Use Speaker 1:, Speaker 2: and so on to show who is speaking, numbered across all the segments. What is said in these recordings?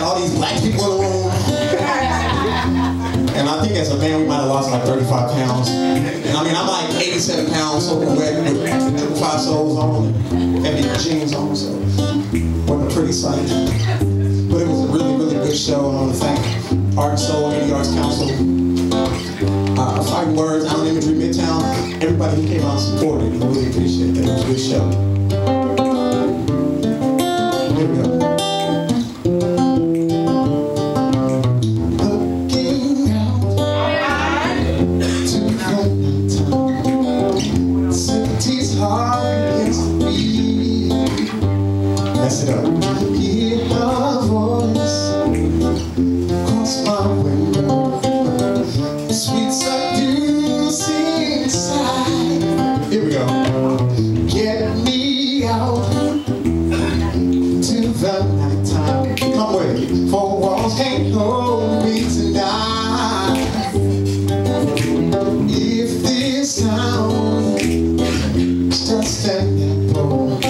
Speaker 1: all these black people in the room. And I think as a man, we might have lost like 35 pounds. And I mean, I'm like 87 pounds soaking wet with 5 soles on and heavy jeans on, so it wasn't a pretty sight. But it was a really, really good show. I want to thank Art and Soul, Indie Arts Council, Fighting Words, Island Imagery, Midtown, everybody who came out and supported. I really appreciate that. It was a good show. Here we go. Mess it up. Hear her voice across my window, sweet seducing inside. Here we go. Get me out to the nighttime. Come with, 4 walls can't hold me tonight. If this town is just an apple,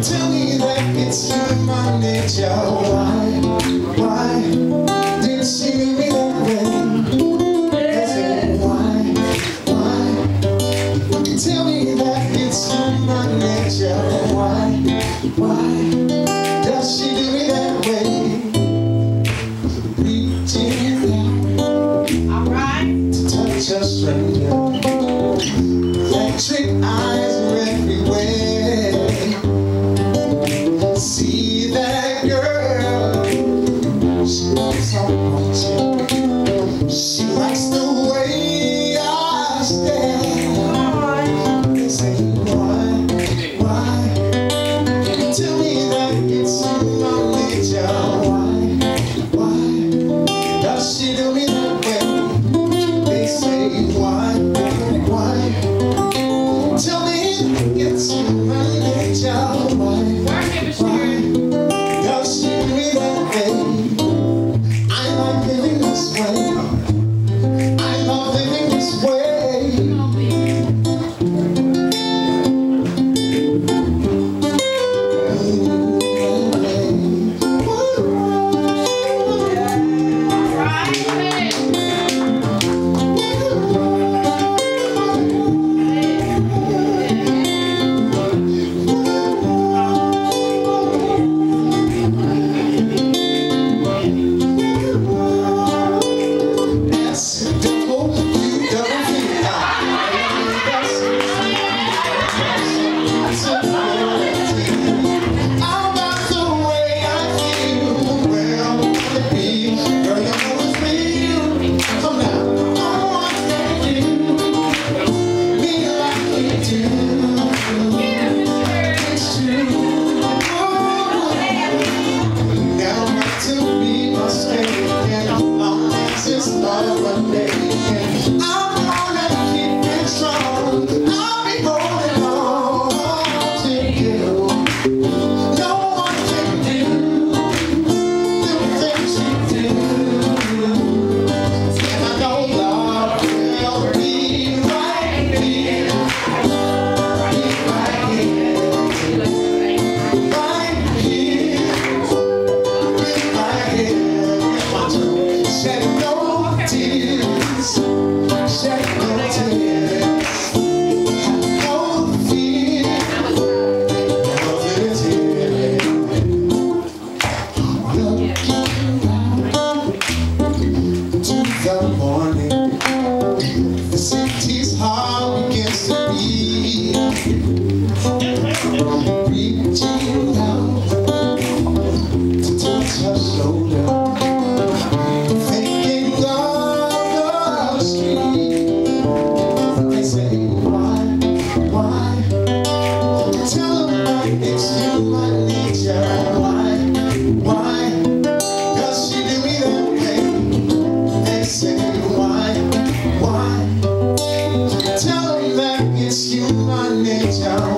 Speaker 1: tell me that it's human nature. Why did she leave me that way? They say, why? Tell me that it's human nature. Why does she do me that way? Reaching down, alright, to touch a stranger. Electric eyes are everywhere. See that girl, she knows I want you. She likes the way I stare. They say, why? Tell me that it's human nature. Why does she do me that way? They say, why? Tell me it's human nature. Why does she do me that way? I like living this way. I love living this way. Reaching out to touch her shoulder, thinking of the street. They say, why? Tell them that it's human nature. Why does she do me that way? They say, why? Tell them that it's human nature.